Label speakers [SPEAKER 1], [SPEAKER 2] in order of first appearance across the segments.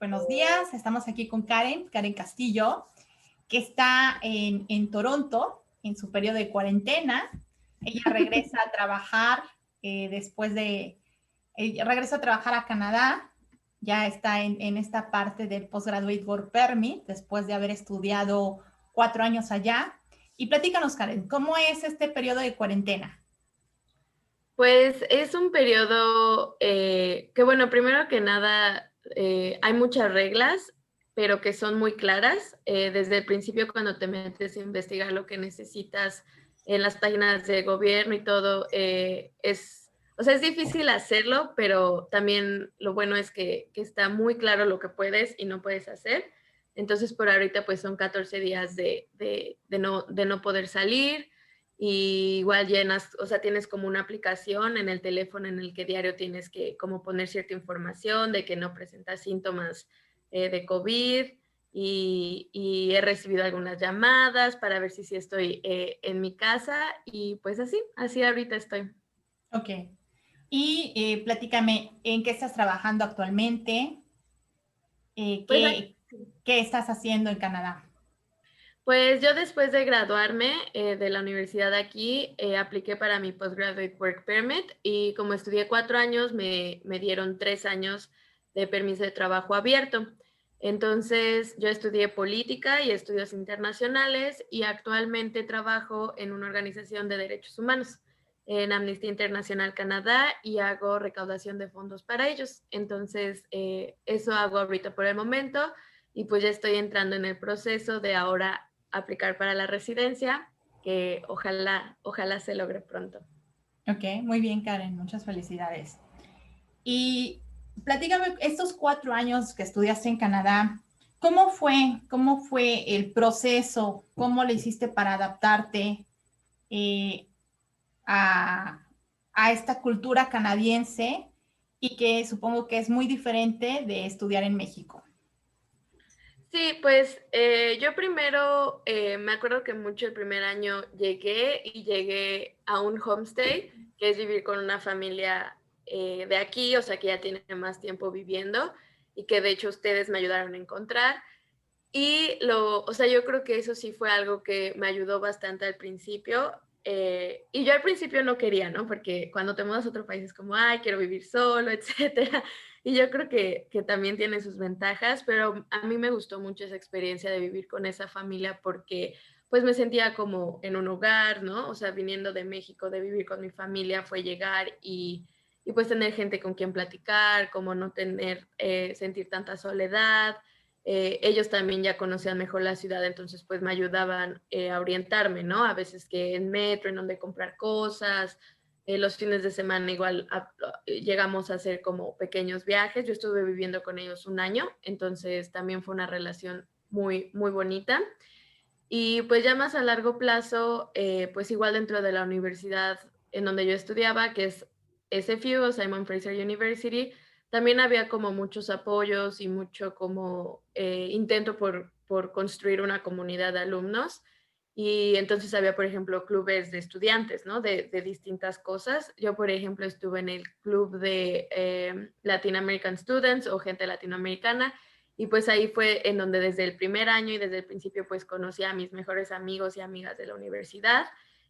[SPEAKER 1] Buenos días, estamos aquí con Karen Castillo, que está en Toronto en su periodo de cuarentena. Ella regresa a trabajar regresa a trabajar a Canadá, ya está en esta parte del Postgraduate Work Permit, después de haber estudiado 4 años allá. Y platícanos, Karen, ¿cómo es este periodo de cuarentena?
[SPEAKER 2] Pues es un periodo que, bueno, primero que nada, hay muchas reglas, pero que son muy claras. Desde el principio, cuando te metes a investigar lo que necesitas en las páginas de gobierno y todo, o sea, es difícil hacerlo, pero también lo bueno es que está muy claro lo que puedes y no puedes hacer. Entonces, por ahorita, pues son 14 días de no poder salir. Y igual llenas, o sea, tienes como una aplicación en el teléfono en el que diario tienes que como poner cierta información de que no presentas síntomas de COVID y he recibido algunas llamadas para ver si sí estoy en mi casa y pues así ahorita estoy.
[SPEAKER 1] Ok. Y platícame, ¿en qué estás trabajando actualmente? Eh,
[SPEAKER 2] Pues
[SPEAKER 1] ¿qué, ¿Qué estás haciendo en Canadá?
[SPEAKER 2] Pues yo después de graduarme de la universidad aquí, apliqué para mi Postgraduate Work Permit y como estudié 4 años, me dieron 3 años de permiso de trabajo abierto. Entonces yo estudié política y estudios internacionales y actualmente trabajo en una organización de derechos humanos, en Amnistía Internacional Canadá, y hago recaudación de fondos para ellos. Entonces eso hago ahorita por el momento y pues ya estoy entrando en el proceso de ahora aplicar para la residencia, que ojalá se logre pronto.
[SPEAKER 1] Ok, muy bien, Karen, muchas felicidades. Y platícame, estos 4 años que estudiaste en Canadá, ¿cómo fue? ¿Cómo fue el proceso? ¿Cómo le hiciste para adaptarte eh, a, a esta cultura canadiense y que supongo que es muy diferente de estudiar en México?
[SPEAKER 2] Sí, pues yo primero me acuerdo que mucho el primer año llegué a un homestay, que es vivir con una familia de aquí, o sea que ya tiene más tiempo viviendo y que de hecho ustedes me ayudaron a encontrar. O sea, yo creo que eso sí fue algo que me ayudó bastante al principio. Y yo al principio no quería, ¿no? Porque cuando te mudas a otro país es como, ay, quiero vivir solo, etcétera. Y yo creo que también tiene sus ventajas, pero a mí me gustó mucho esa experiencia de vivir con esa familia porque pues me sentía como en un hogar, ¿no? O sea, viniendo de México, de vivir con mi familia, fue llegar y pues tener gente con quien platicar, como no tener, sentir tanta soledad. Ellos también ya conocían mejor la ciudad, entonces pues me ayudaban a orientarme, ¿no? A veces que en metro, en donde comprar cosas, los fines de semana igual llegamos a hacer como pequeños viajes. Yo estuve viviendo con ellos un año, entonces también fue una relación muy, muy bonita. Y pues ya más a largo plazo, pues igual dentro de la universidad en donde yo estudiaba, que es SFU o Simon Fraser University, también había como muchos apoyos y mucho como intento por construir una comunidad de alumnos. Y entonces había, por ejemplo, clubes de estudiantes, ¿no? De distintas cosas. Yo, por ejemplo, estuve en el club de Latin American Students o gente latinoamericana, y pues ahí fue en donde desde el primer año y desde el principio pues conocí a mis mejores amigos y amigas de la universidad.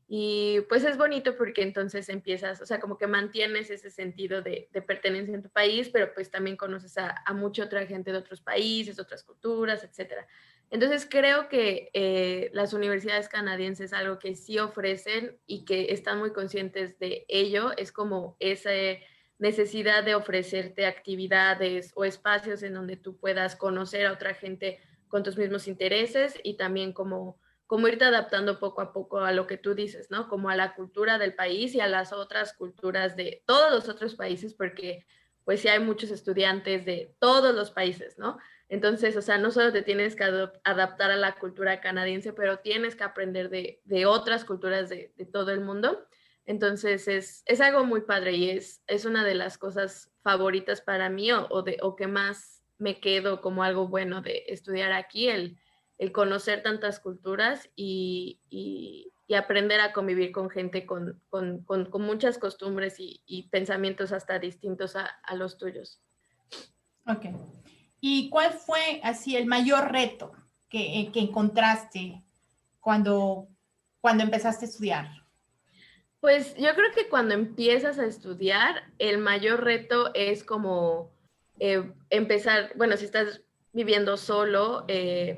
[SPEAKER 2] Y pues es bonito porque entonces empiezas, o sea, como que mantienes ese sentido de pertenencia en tu país, pero pues también conoces a mucha otra gente de otros países, otras culturas, etcétera. Entonces creo que las universidades canadienses algo que sí ofrecen y que están muy conscientes de ello es como ese necesidad de ofrecerte actividades o espacios en donde tú puedas conocer a otra gente con tus mismos intereses y también como irte adaptando poco a poco a lo que tú dices, ¿no? Como a la cultura del país y a las otras culturas de todos los otros países, porque pues sí hay muchos estudiantes de todos los países, ¿no? Entonces, o sea, no solo te tienes que adaptar a la cultura canadiense, pero tienes que aprender de otras culturas de todo el mundo. Entonces es algo muy padre y es una de las cosas favoritas para mí o que más me quedo como algo bueno de estudiar aquí, el conocer tantas culturas y aprender a convivir con gente con muchas costumbres y pensamientos hasta distintos a los tuyos.
[SPEAKER 1] Ok. ¿Y cuál fue así el mayor reto que encontraste cuando empezaste a estudiar?
[SPEAKER 2] Pues yo creo que cuando empiezas a estudiar, el mayor reto es como empezar, bueno, si estás viviendo solo,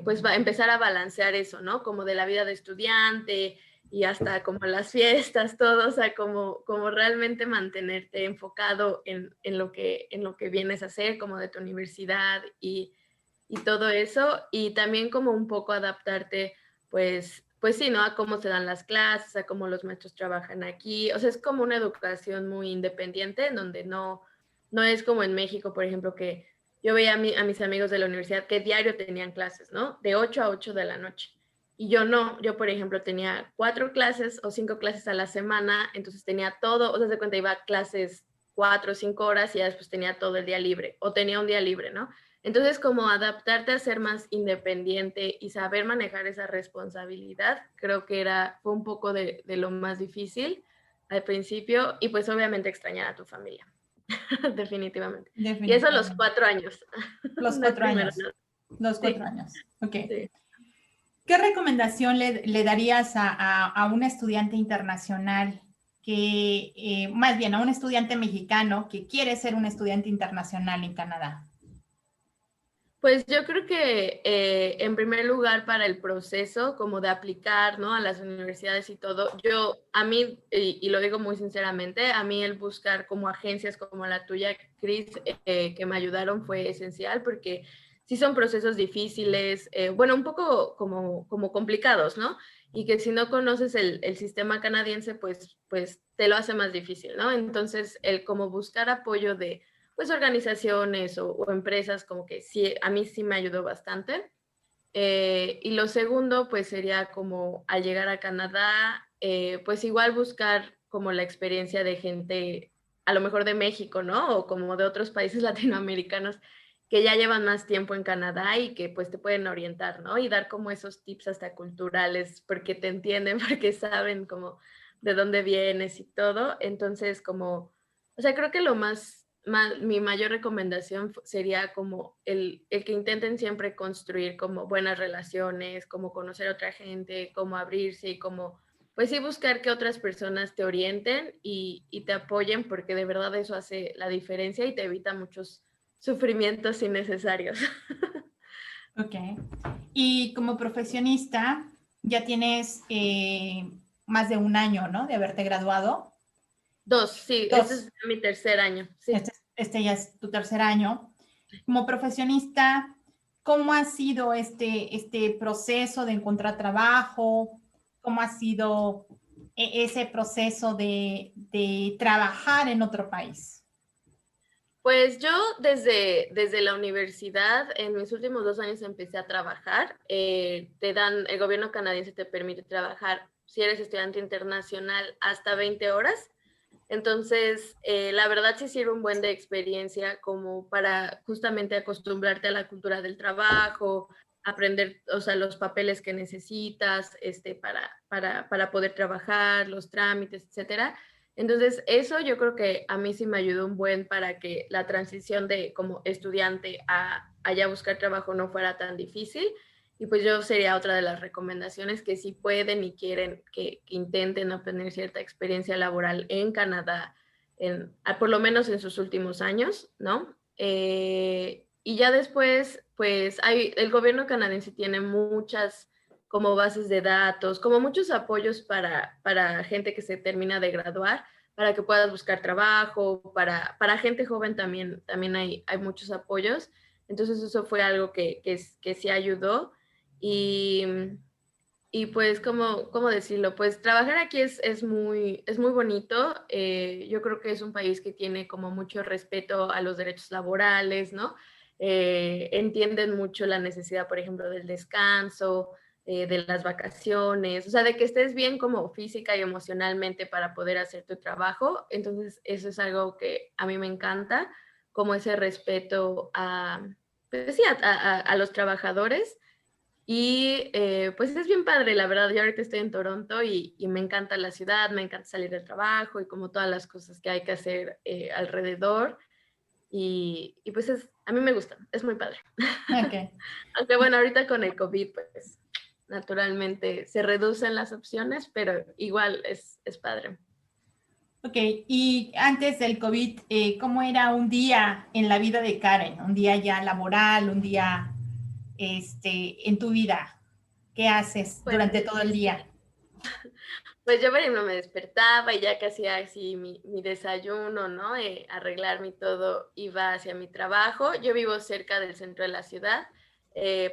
[SPEAKER 2] pues va a empezar a balancear eso, ¿no? Como de la vida de estudiante y hasta como las fiestas, todo, o sea, como realmente mantenerte enfocado en lo que vienes a hacer, como de tu universidad y todo eso, y también como un poco adaptarte, pues sí, ¿no? A cómo se dan las clases, a cómo los maestros trabajan aquí, o sea, es como una educación muy independiente, en donde no es como en México, por ejemplo, que yo veía a mis amigos de la universidad que diario tenían clases, ¿no? De 8 a 8 de la noche. Y yo no, yo por ejemplo tenía 4 clases o 5 clases a la semana, entonces tenía todo, o sea, de cuenta iba a clases 4 o 5 horas y ya después tenía todo el día libre, o tenía un día libre, ¿no? Entonces, como adaptarte a ser más independiente y saber manejar esa responsabilidad, creo que fue un poco de lo más difícil al principio y pues obviamente extrañar a tu familia, definitivamente. Y eso a los
[SPEAKER 1] Definitivamente.
[SPEAKER 2] 4 años,
[SPEAKER 1] Los
[SPEAKER 2] no el
[SPEAKER 1] 4
[SPEAKER 2] primero,
[SPEAKER 1] años.
[SPEAKER 2] no.
[SPEAKER 1] Los
[SPEAKER 2] Sí,
[SPEAKER 1] 4 años. Ok.
[SPEAKER 2] sí.
[SPEAKER 1] ¿Qué recomendación le darías a un estudiante internacional más bien a un estudiante mexicano que quiere ser un estudiante internacional en Canadá?
[SPEAKER 2] Pues yo creo que en primer lugar para el proceso como de aplicar, ¿no? A las universidades y todo, a mí, y lo digo muy sinceramente, a mí el buscar como agencias como la tuya, Cris, que me ayudaron fue esencial porque sí son procesos difíciles, bueno, un poco como complicados, ¿no? Y que si no conoces el sistema canadiense, pues te lo hace más difícil, ¿no? Entonces, el como buscar apoyo de pues organizaciones o empresas como que sí, a mí sí me ayudó bastante. Y lo segundo, pues sería como al llegar a Canadá, pues igual buscar como la experiencia de gente, a lo mejor de México, ¿no? O como de otros países latinoamericanos que ya llevan más tiempo en Canadá y que pues te pueden orientar, ¿no? Y dar como esos tips hasta culturales, porque te entienden, porque saben como de dónde vienes y todo. Entonces, como, o sea, creo que mi mayor recomendación sería como el que intenten siempre construir como buenas relaciones, como conocer a otra gente, como abrirse y como, pues sí, buscar que otras personas te orienten y te apoyen, porque de verdad eso hace la diferencia y te evita muchos sufrimientos innecesarios.
[SPEAKER 1] Ok. Y como profesionista, ya tienes más de un año, ¿no? De haberte graduado.
[SPEAKER 2] 2, sí, este
[SPEAKER 1] Dos.
[SPEAKER 2] es mi tercer año, sí.
[SPEAKER 1] Este ya es tu tercer año. Como profesionista, ¿cómo ha sido este proceso de encontrar trabajo? ¿Cómo ha sido ese proceso de trabajar en otro país?
[SPEAKER 2] Pues yo desde la universidad, en mis últimos 2 años empecé a trabajar. El gobierno canadiense te permite trabajar, si eres estudiante internacional, hasta 20 horas. Entonces, la verdad sí sirve un buen de experiencia como para justamente acostumbrarte a la cultura del trabajo, aprender, o sea, los papeles que necesitas, para poder trabajar, los trámites, etcétera. Entonces, eso yo creo que a mí sí me ayudó un buen para que la transición de como estudiante a allá buscar trabajo no fuera tan difícil. Y pues yo sería otra de las recomendaciones que si pueden y quieren que intenten obtener cierta experiencia laboral en Canadá, por lo menos en sus últimos años, ¿no? Y ya después, pues el gobierno canadiense tiene muchas como bases de datos, como muchos apoyos para gente que se termina de graduar, para que puedas buscar trabajo, para gente joven también hay muchos apoyos. Entonces eso fue algo que sí ayudó. Y, y pues, ¿cómo decirlo? Pues trabajar aquí es muy bonito. Yo creo que es un país que tiene como mucho respeto a los derechos laborales, ¿no? Entienden mucho la necesidad, por ejemplo, del descanso, de las vacaciones, o sea, de que estés bien como física y emocionalmente para poder hacer tu trabajo. Entonces, eso es algo que a mí me encanta, como ese respeto pues sí, a los trabajadores. Y pues es bien padre, la verdad. Yo ahorita estoy en Toronto y me encanta la ciudad, me encanta salir del trabajo y como todas las cosas que hay que hacer alrededor. Y pues a mí me gusta, es muy padre.
[SPEAKER 1] Ok.
[SPEAKER 2] Aunque bueno, ahorita con el COVID, pues naturalmente se reducen las opciones, pero igual es padre.
[SPEAKER 1] Ok, y antes del COVID, ¿cómo era un día en la vida de Karen? Un día ya laboral, un día en tu vida. ¿Qué haces
[SPEAKER 2] Pues
[SPEAKER 1] durante todo el día?
[SPEAKER 2] Pues yo, por ejemplo, me despertaba y ya que hacía así mi desayuno, ¿no? Arreglarme y todo, iba hacia mi trabajo. Yo vivo cerca del centro de la ciudad,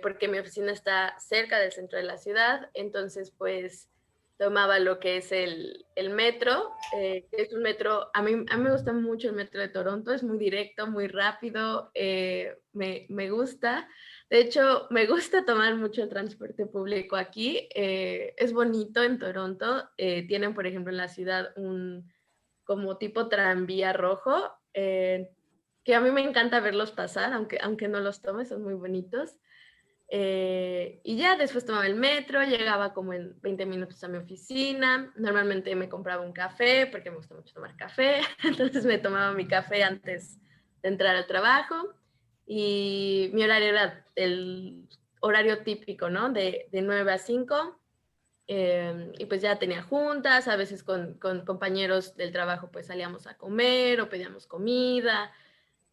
[SPEAKER 2] porque mi oficina está cerca del centro de la ciudad, entonces pues tomaba lo que es el metro, que es un metro, a mí me gusta mucho el metro de Toronto, es muy directo, muy rápido, me gusta. De hecho, me gusta tomar mucho el transporte público aquí. Es bonito en Toronto. Tienen, por ejemplo, en la ciudad un como tipo tranvía rojo, que a mí me encanta verlos pasar, aunque no los tome, son muy bonitos. Y ya después tomaba el metro, llegaba como en 20 minutos a mi oficina. Normalmente me compraba un café, porque me gusta mucho tomar café. Entonces me tomaba mi café antes de entrar al trabajo. Y mi horario era el horario típico, ¿no? De 9 a 5. Y pues ya tenía juntas, a veces con compañeros del trabajo pues salíamos a comer o pedíamos comida,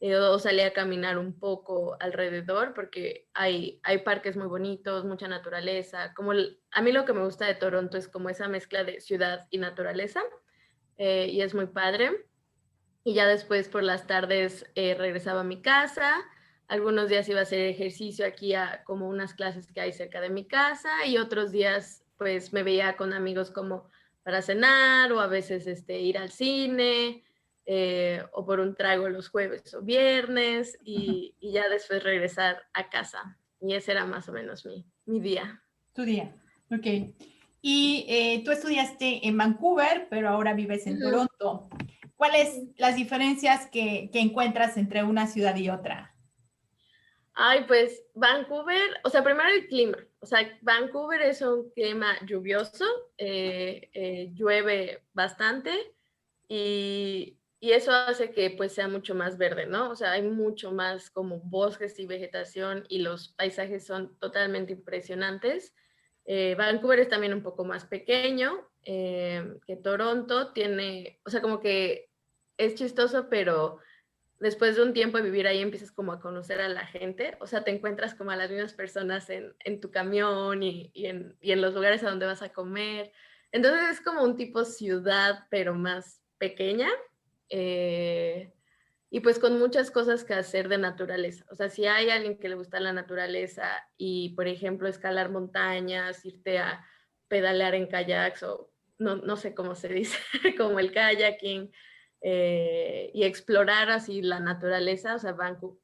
[SPEAKER 2] o salía a caminar un poco alrededor porque hay parques muy bonitos, mucha naturaleza. A mí lo que me gusta de Toronto es como esa mezcla de ciudad y naturaleza, y es muy padre. Y ya después por las tardes regresaba a mi casa. Algunos días iba a hacer ejercicio aquí a como unas clases que hay cerca de mi casa y otros días pues me veía con amigos como para cenar o a veces ir al cine, o por un trago los jueves o viernes y ya después regresar a casa. Y ese era más o menos mi día.
[SPEAKER 1] Tu día. Ok. Y tú estudiaste en Vancouver, pero ahora vives en
[SPEAKER 2] Ujú.
[SPEAKER 1] Toronto. ¿Cuáles las diferencias que encuentras entre una ciudad y otra?
[SPEAKER 2] Ay, pues Vancouver, o sea, primero el clima. O sea, Vancouver es un clima lluvioso, llueve bastante y eso hace que pues sea mucho más verde, ¿no? O sea, hay mucho más como bosques y vegetación y los paisajes son totalmente impresionantes. Vancouver es también un poco más pequeño que Toronto, o sea, como que es chistoso, pero después de un tiempo de vivir ahí empiezas como a conocer a la gente, o sea, te encuentras como a las mismas personas en tu camión y en los lugares a donde vas a comer. Entonces es como un tipo ciudad, pero más pequeña, eh, y pues con muchas cosas que hacer de naturaleza. O sea, si hay alguien que le gusta la naturaleza y, por ejemplo, escalar montañas, irte a pedalear en kayaks o no sé cómo se dice, como el kayaking, y explorar así la naturaleza, o sea,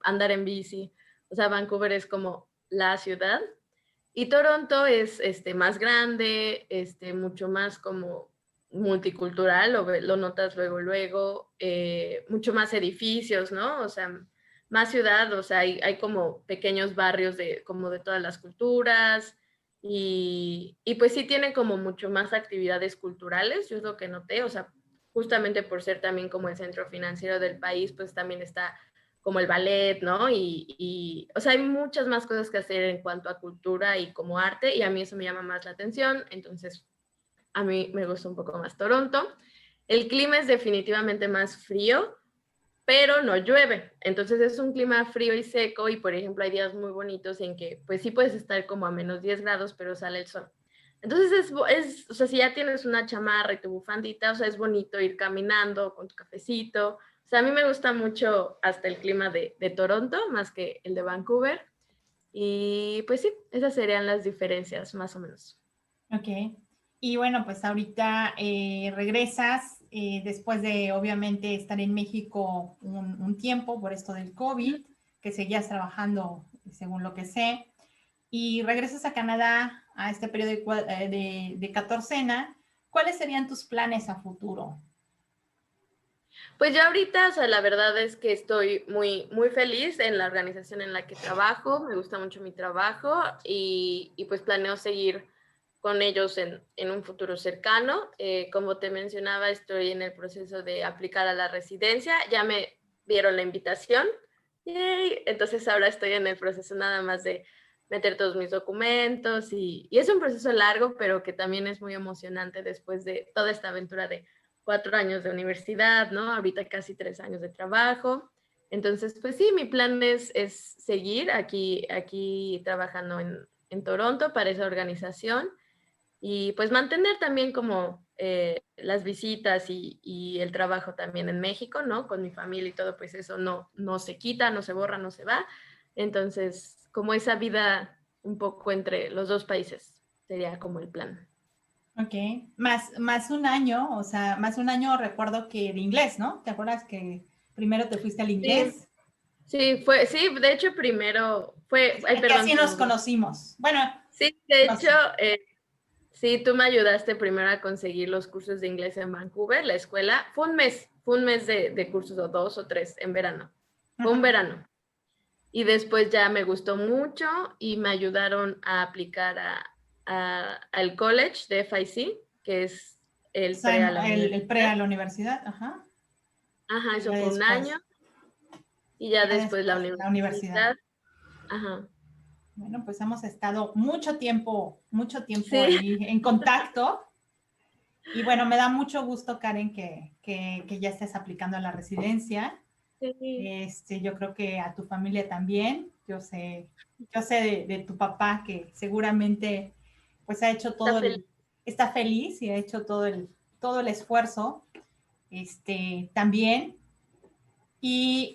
[SPEAKER 2] andar en bici. O sea, Vancouver es como la ciudad y Toronto es más grande, mucho más como multicultural, lo notas luego, mucho más edificios, ¿no? O sea, más ciudad, o sea, hay como pequeños barrios como de todas las culturas y pues sí tiene como mucho más actividades culturales, yo es lo que noté, o sea, justamente por ser también como el centro financiero del país, pues también está como el ballet, ¿no? O sea, hay muchas más cosas que hacer en cuanto a cultura y como arte, y a mí eso me llama más la atención, entonces a mí me gusta un poco más Toronto. El clima es definitivamente más frío, pero no llueve, entonces es un clima frío y seco, y por ejemplo hay días muy bonitos en que pues sí puedes estar como a menos 10 grados, pero sale el sol. Entonces o sea, si ya tienes una chamarra y tu bufandita, o sea, es bonito ir caminando con tu cafecito. O sea, a mí me gusta mucho hasta el clima de Toronto, más que el de Vancouver. Y pues sí, esas serían las diferencias, más o menos.
[SPEAKER 1] Ok. Y bueno, pues ahorita regresas después de obviamente estar en México un tiempo por esto del COVID, que seguías trabajando según lo que sé, y regresas a Canadá a este periodo de catorcena. ¿Cuáles serían tus planes a futuro?
[SPEAKER 2] Pues yo ahorita, o sea, la verdad es que estoy muy, muy feliz en la organización en la que trabajo, me gusta mucho mi trabajo y pues planeo seguir con ellos en un futuro cercano. Como te mencionaba, estoy en el proceso de aplicar a la residencia, ya me dieron la invitación, Yay. Entonces ahora estoy en el proceso nada más de meter todos mis documentos y es un proceso largo, pero que también es muy emocionante después de toda esta aventura de 4 años de universidad, ¿no? Ahorita casi 3 años de trabajo. Entonces, pues sí, mi plan es seguir aquí trabajando en Toronto para esa organización y pues mantener también como las visitas y el trabajo también en México, ¿no? Con mi familia y todo, pues eso no se quita, no se borra, no se va. Entonces, como esa vida un poco entre los dos países sería como el plan.
[SPEAKER 1] Ok, más un año, o sea, más un año recuerdo que de inglés, ¿no? ¿Te acuerdas que primero te fuiste al
[SPEAKER 2] Sí,
[SPEAKER 1] inglés?
[SPEAKER 2] sí, de hecho primero fue, ay,
[SPEAKER 1] Que
[SPEAKER 2] perdón,
[SPEAKER 1] así
[SPEAKER 2] se
[SPEAKER 1] nos
[SPEAKER 2] me olvidó.
[SPEAKER 1] conocimos. Bueno,
[SPEAKER 2] Sí, de
[SPEAKER 1] no
[SPEAKER 2] hecho,
[SPEAKER 1] sé.
[SPEAKER 2] sí, tú me ayudaste primero a conseguir los cursos de inglés en Vancouver, la escuela. Fue un mes de cursos, o 2 o 3 en verano. Fue un
[SPEAKER 1] Ajá.
[SPEAKER 2] verano. Y después ya me gustó mucho y me ayudaron a aplicar al college de FIC, que es
[SPEAKER 1] O
[SPEAKER 2] el
[SPEAKER 1] sea,
[SPEAKER 2] pre a la
[SPEAKER 1] el pre
[SPEAKER 2] universidad.
[SPEAKER 1] a la universidad, ajá.
[SPEAKER 2] Ajá,
[SPEAKER 1] Y ya
[SPEAKER 2] eso fue un año.
[SPEAKER 1] después,
[SPEAKER 2] Y ya
[SPEAKER 1] ya
[SPEAKER 2] después la
[SPEAKER 1] después, la universidad.
[SPEAKER 2] universidad. Ajá.
[SPEAKER 1] Bueno, pues hemos estado mucho tiempo
[SPEAKER 2] Sí,
[SPEAKER 1] ahí en contacto. Y bueno, me da mucho gusto, Karen, que ya estés aplicando a la residencia.
[SPEAKER 2] sí.
[SPEAKER 1] Yo creo que a tu familia también. Yo sé de tu papá que seguramente pues ha hecho
[SPEAKER 2] Está feliz.
[SPEAKER 1] está feliz y ha hecho todo el esfuerzo, también. Y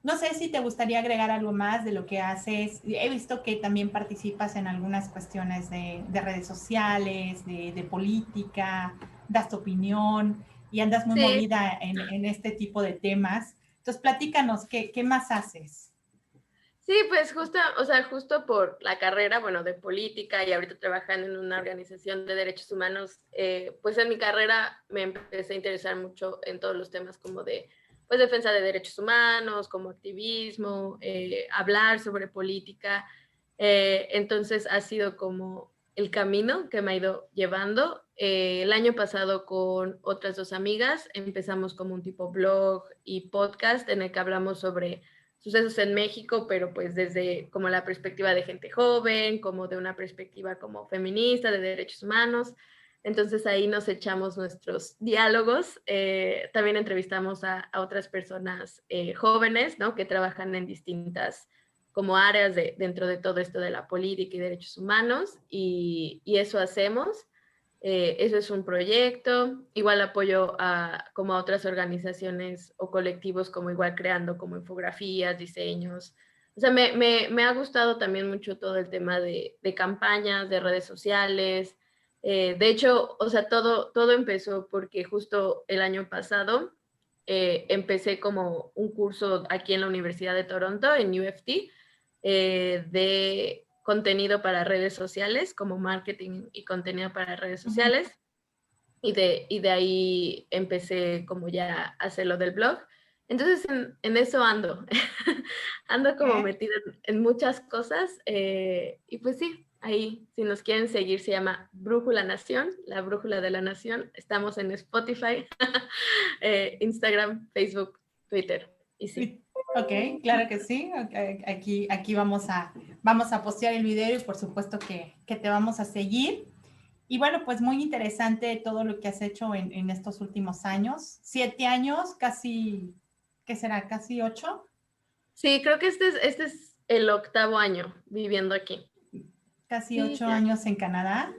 [SPEAKER 1] no sé si te gustaría agregar algo más de lo que haces. He visto que también participas en algunas cuestiones de redes sociales, de política, das tu opinión y andas muy
[SPEAKER 2] Sí,
[SPEAKER 1] movida en este tipo de temas. Entonces, platícanos, ¿qué más haces?
[SPEAKER 2] sí, pues justo, o sea, justo por la carrera, bueno, de política y ahorita trabajando en una organización de derechos humanos, pues en mi carrera me empecé a interesar mucho en todos los temas como de, pues, defensa de derechos humanos, como activismo, hablar sobre política. Entonces ha sido como el camino que me ha ido llevando. El año pasado con otras 2 amigas empezamos como un tipo blog y podcast en el que hablamos sobre sucesos en México, pero pues desde como la perspectiva de gente joven, como de una perspectiva como feminista, de derechos humanos. Entonces ahí nos echamos nuestros diálogos. También entrevistamos a otras personas jóvenes, ¿no? Que trabajan en distintas como áreas dentro de todo esto de la política y derechos humanos y eso hacemos. Eso es un proyecto. Igual apoyo como a otras organizaciones o colectivos, como igual creando como infografías, diseños. O sea, me ha gustado también mucho todo el tema de campañas, de redes sociales. De hecho, o sea, todo empezó porque justo el año pasado empecé como un curso aquí en la Universidad de Toronto, en UFT, de contenido para redes sociales, como marketing y contenido para redes
[SPEAKER 1] Uh -huh.
[SPEAKER 2] sociales. Y de ahí empecé como ya a hacer lo del blog. Entonces en eso ando, ando como
[SPEAKER 1] ¿Eh?
[SPEAKER 2] metida en muchas cosas. Y pues sí, ahí si nos quieren seguir se llama Brújula Nación, la Brújula de la Nación. Estamos en Spotify, Instagram, Facebook, Twitter. Y sí.
[SPEAKER 1] Ok, claro que sí. Okay. Aquí vamos a postear el video y por supuesto que te vamos a seguir. Y bueno, pues muy interesante todo lo que has hecho en estos últimos años. 7 años, casi, ¿qué será? Casi 8.
[SPEAKER 2] Sí, creo que este es el 8º año viviendo aquí.
[SPEAKER 1] Casi
[SPEAKER 2] Sí,
[SPEAKER 1] 8 años en Canadá.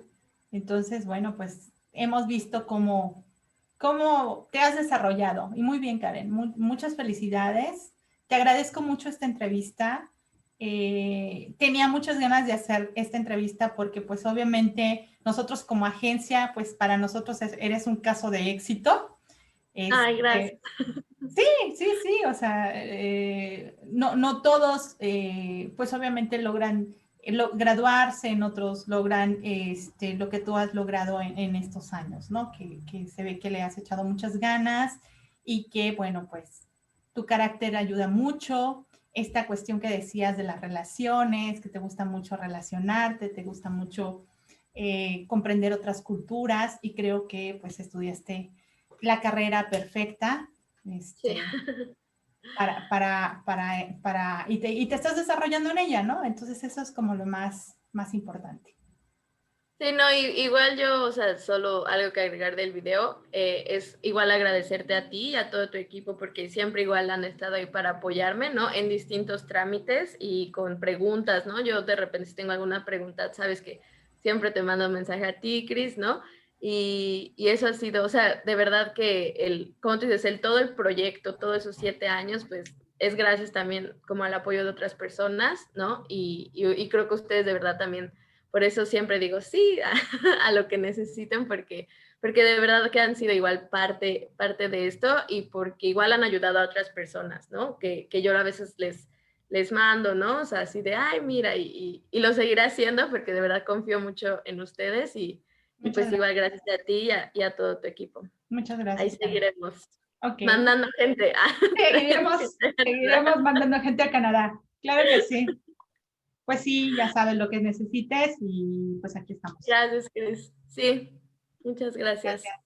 [SPEAKER 1] Entonces, bueno, pues hemos visto cómo te has desarrollado. Y muy bien, Karen. Muchas felicidades. Te agradezco mucho esta entrevista. Tenía muchas ganas de hacer esta entrevista porque pues obviamente nosotros como agencia, pues para nosotros eres un caso de éxito.
[SPEAKER 2] ay,
[SPEAKER 1] Este,
[SPEAKER 2] gracias.
[SPEAKER 1] sí, sí, o sea, no todos, pues obviamente logran graduarse, en otros logran lo que tú has logrado en estos años, ¿no? Que se ve que le has echado muchas ganas y que, bueno, pues tu carácter ayuda mucho. Esta cuestión que decías de las relaciones, que te gusta mucho relacionarte, te gusta mucho comprender otras culturas y creo que pues estudiaste la carrera perfecta.
[SPEAKER 2] Sí.
[SPEAKER 1] y te estás desarrollando en ella, ¿no? Entonces eso es como lo más importante.
[SPEAKER 2] Sí, no, igual yo, o sea, solo algo que agregar del video, es igual agradecerte a ti y a todo tu equipo porque siempre igual han estado ahí para apoyarme, ¿no? En distintos trámites y con preguntas, ¿no? Yo de repente si tengo alguna pregunta, sabes que siempre te mando un mensaje a ti, Cris, ¿no? Y eso ha sido, o sea, de verdad que ¿cómo te dices? Todo el proyecto, todos esos 7 años, pues es gracias también como al apoyo de otras personas, ¿no? Y creo que ustedes de verdad también por eso siempre digo sí a lo que necesiten, porque de verdad que han sido igual parte de esto y porque igual han ayudado a otras personas, ¿no? Que yo a veces les mando, ¿no? O sea, así de, ay, mira, y lo seguiré haciendo porque de verdad confío mucho en ustedes y
[SPEAKER 1] Muchas
[SPEAKER 2] pues
[SPEAKER 1] gracias.
[SPEAKER 2] igual gracias a ti y a todo tu equipo.
[SPEAKER 1] Muchas
[SPEAKER 2] Ahí
[SPEAKER 1] gracias, Ana.
[SPEAKER 2] seguiremos
[SPEAKER 1] Ok.
[SPEAKER 2] mandando gente.
[SPEAKER 1] Seguiremos mandando gente a Canadá. Claro que sí. Pues sí, ya sabes lo que necesites y pues aquí estamos.
[SPEAKER 2] Gracias, Cris. Sí, muchas gracias.
[SPEAKER 1] Gracias.